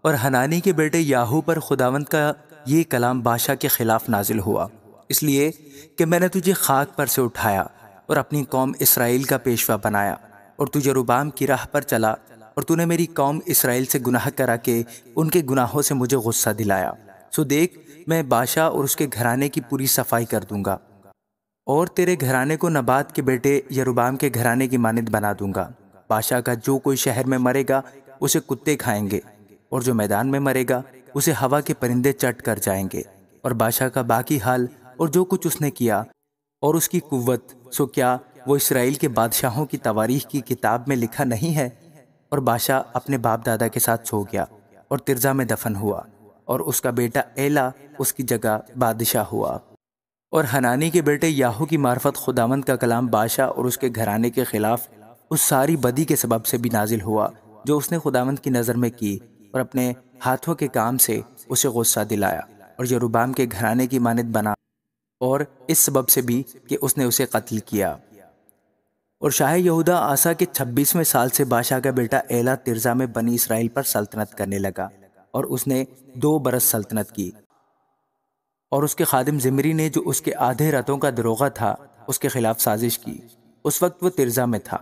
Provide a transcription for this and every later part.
اور حنانی کے بیٹے یاہو پر خداوند کا یہ کلام بادشاہ کے خلاف نازل ہوا، اس لیے کہ میں نے تجھے خاک پر سے اٹھایا اور اپنی قوم اسرائیل کا پیشوا بنایا، اور تو یروبعام کی راہ پر چلا، اور تو نے میری قوم اسرائیل سے گناہ کرا کے ان کے گناہوں سے مجھے غصہ دلایا۔ سو دیکھ، میں بادشاہ اور اس کے گھرانے کی پوری صفائی کر دوں گا، اور تیرے گھرانے کو نبات کے بیٹے یروبعام کے گھرانے کی مانند بنا دوں گا۔ بادشاہ کا جو کوئی شہر میں مرے گا اسے کتے کھائیں گے، اور جو میدان میں مرے گا اسے ہوا کے پرندے چٹ کر جائیں گے۔ اور بادشاہ کا باقی حال اور جو کچھ اس نے کیا اور اس کی قوت، سو کیا وہ اسرائیل کے بادشاہوں کی تواریخ کی کتاب میں لکھا نہیں ہے؟ اور بادشاہ اپنے باپ دادا کے ساتھ سو گیا اور ترزا میں دفن ہوا، اور اس کا بیٹا ایلا اس کی جگہ بادشاہ ہوا۔ اور حنانی کے بیٹے یاہو کی معرفت خداوند کا کلام بادشاہ اور اس کے گھرانے کے خلاف اس ساری بدی کے سبب سے بھی نازل ہوا جو اس نے خداوند کی نظر میں کی، اور اپنے ہاتھوں کے کام سے اسے غصہ دلایا اور یروبعام کے گھرانے کی مانند بنا، اور اس سبب سے بھی کہ اس نے اسے قتل کیا۔ اور شاہ یہودا آسا کے 26ویں سال سے بادشاہ کا بیٹا ایلا ترزا میں بنی اسرائیل پر سلطنت کرنے لگا، اور اس نے 2 برس سلطنت کی۔ اور اس کے خادم زمری نے جو اس کے آدھے رتوں کا دروغہ تھا اس کے خلاف سازش کی۔ اس وقت وہ ترزا میں تھا،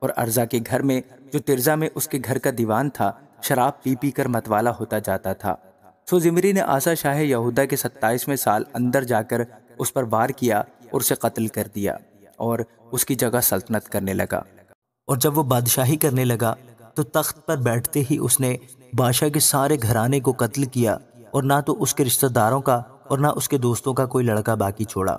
اور ارزا کے گھر میں جو ترزا میں اس کے گھر کا دیوان تھا شراب پی پی کر متوالا ہوتا جاتا تھا۔ سو زمری نے آسا شاہ یہودا کے 27ویں سال اندر جا کر اس پر وار کیا اور اسے قتل کر دیا، اور اس کی جگہ سلطنت کرنے لگا۔ اور جب وہ بادشاہی کرنے لگا تو تخت پر بیٹھتے ہی اس نے بادشاہ کے سارے گھرانے کو قتل کیا، اور نہ تو اس کے رشتہ داروں کا اور نہ اس کے دوستوں کا کوئی لڑکا باقی چھوڑا۔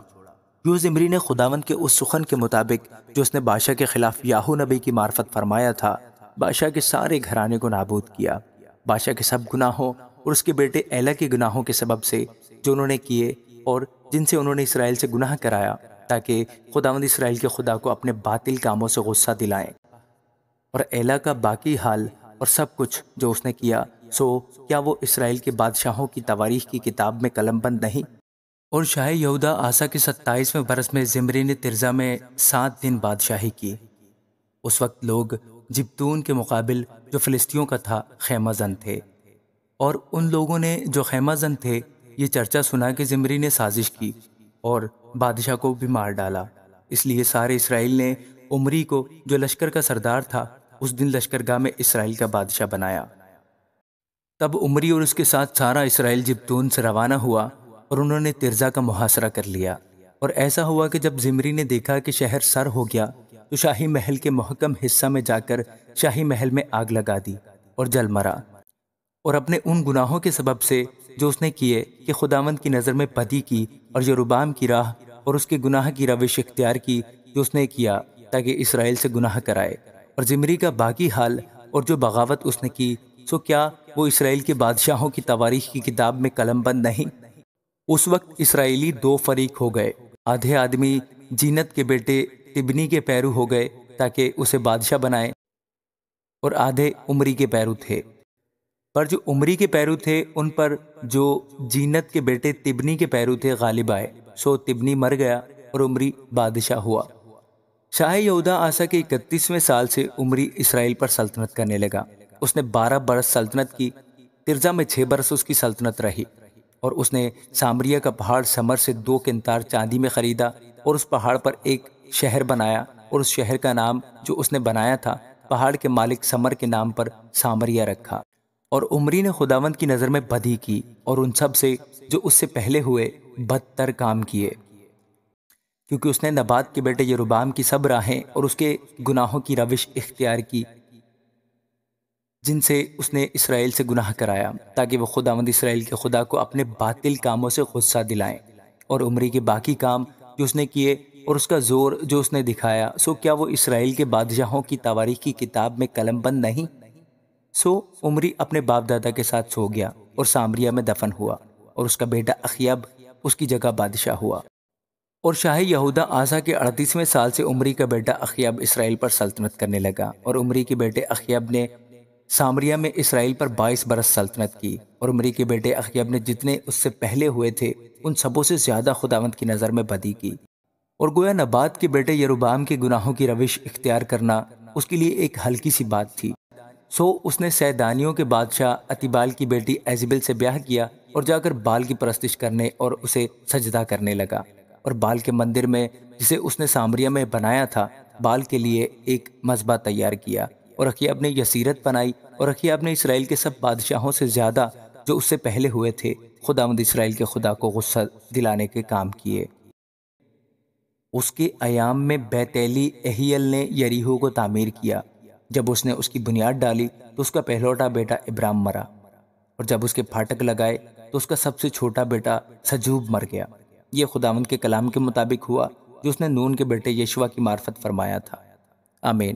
یوں زمری نے خداوند کے اس سخن کے مطابق جو اس نے بادشاہ کے خلاف یاہو نبی کی معرفت فرمایا تھا، بادشاہ کے سارے گھرانے کو نابود کیا، بادشاہ کے سب گناہوں اور اس کے بیٹے ایلا کے گناہوں کے سبب سے جو انہوں نے کیے اور جن سے انہوں نے اسرائیل سے گناہ کرایا، تاکہ خداوند اسرائیل کے خدا کو اپنے باطل کاموں سے غصہ دلائیں۔ اور ایلا کا باقی حال اور سب کچھ جو اس نے کیا، سو کیا وہ اسرائیل کے بادشاہوں کی تواریخ کی کتاب میں قلم بند نہیں؟ اور شاہ یہودا آسا کے 27ویں برس میں زمری نے ترزا میں 7 دن بادشاہی کی۔ اس وقت لوگ جبتون کے مقابل جو فلسطینیوں کا تھا خیمہ زن تھے، اور ان لوگوں نے جو خیمہ زن تھے یہ چرچا سنا کہ زمری نے سازش کی اور بادشاہ کو بھی مار ڈالا۔ اس لیے سارے اسرائیل نے عمری کو جو لشکر کا سردار تھا اس دن لشکرگاہ میں اسرائیل کا بادشاہ بنایا۔ تب عمری اور اس کے ساتھ سارا اسرائیل جبتون سے روانہ ہوا، اور انہوں نے ترزا کا محاصرہ کر لیا۔ اور ایسا ہوا کہ جب زمری نے دیکھا کہ شہر سر ہو گیا تو شاہی محل کے محکم حصہ میں جا کر شاہی محل میں آگ لگا دی اور جل مرا، اور اپنے ان گناہوں کے سبب سے جو اس نے کیے کہ خداوند کی نظر میں بدی کی، اور یروبعام کی راہ اور اس کے گناہ کی روش اختیار کی جو اس نے کیا تاکہ اسرائیل سے گناہ کرائے۔ اور زمری کا باقی حال اور جو بغاوت اس نے کی، سو کیا وہ اسرائیل کے بادشاہوں کی تواریخ کی کتاب میں قلم بند نہیں؟ اس وقت اسرائیلی 2 فریق ہو گئے، آدھے آدمی جینت کے بیٹے تبنی کے پیرو ہو گئے تاکہ اسے بادشاہ بنائے، اور آدھے عمری کے پیرو تھے۔ پر جو عمری کے پیرو تھے ان پر جو جینت کے بیٹے تبنی کے پیرو تھے غالب آئے، سو تبنی مر گیا اور عمری بادشاہ ہوا۔ شاہ یہودا آسا کے 31ویں سال سے عمری اسرائیل پر سلطنت کرنے لگا۔ اس نے 12 برس سلطنت کی۔ ترزا میں 6 برس اس کی سلطنت رہی، اور اس نے سامریہ کا پہاڑ سمر سے 2 قنطار چاندی میں خریدا، اور اس پہاڑ پر ایک شہر بنایا، اور اس شہر کا نام جو اس نے بنایا تھا پہاڑ کے مالک سمر کے نام پر سامریہ رکھا۔ اور عمری نے خداوند کی نظر میں بدی کی اور ان سب سے جو اس سے پہلے ہوئے بدتر کام کیے، کیونکہ اس نے نبات کے بیٹے یروبعام کی سب راہیں اور اس کے گناہوں کی روش اختیار کی جن سے اس نے اسرائیل سے گناہ کرایا، تاکہ وہ خداوند اسرائیل کے خدا کو اپنے باطل کاموں سے غصہ دلائیں۔ اور عمری کے باقی کام جو اس نے کیے اور اس کا زور جو اس نے دکھایا، سو کیا وہ اسرائیل کے بادشاہوں کی تواریخ کی کتاب میں قلم بند نہیں؟ سو عمری اپنے باپ دادا کے ساتھ سو گیا اور سامریہ میں دفن ہوا، اور اس کا بیٹا اخیب اس کی جگہ بادشاہ ہوا۔ اور شاہ یہودا آسا کے 38ویں سال سے عمری کا بیٹا اخیب اسرائیل پر سلطنت کرنے لگا، اور عمری کے بیٹے اخیب نے سامریہ میں اسرائیل پر 22 برس سلطنت کی۔ اور عمری کے بیٹے اخیب نے جتنے اس سے پہلے ہوئے تھے ان سبوں سے زیادہ خداوند کی نظر میں بدی کی، اور گویا نبات کے بیٹے یروبعام کے گناہوں کی روش اختیار کرنا اس کے لیے ایک ہلکی سی بات تھی۔ سو اس نے سیدانیوں کے بادشاہ اتیبال کی بیٹی ایزبل سے بیاہ کیا اور جا کر بال کی پرستش کرنے اور اسے سجدہ کرنے لگا، اور بال کے مندر میں جسے اس نے سامریا میں بنایا تھا بال کے لیے ایک مذبح تیار کیا، اور اخیاب نے یسیرت بنائی، اور اخیاب نے اسرائیل کے سب بادشاہوں سے زیادہ جو اس سے پہلے ہوئے تھے خداوند اسرائیل کے خدا کو غصہ دلانے کے کام کیے۔ اس کے ایام میں بیتیلی اہیل نے یریہو کو تعمیر کیا۔ جب اس نے اس کی بنیاد ڈالی تو اس کا پہلوٹا بیٹا ابرام مرا، اور جب اس کے پھاٹک لگائے تو اس کا سب سے چھوٹا بیٹا سجوب مر گیا۔ یہ خداوند کے کلام کے مطابق ہوا جو اس نے نون کے بیٹے یشوع کی معرفت فرمایا تھا۔ آمین۔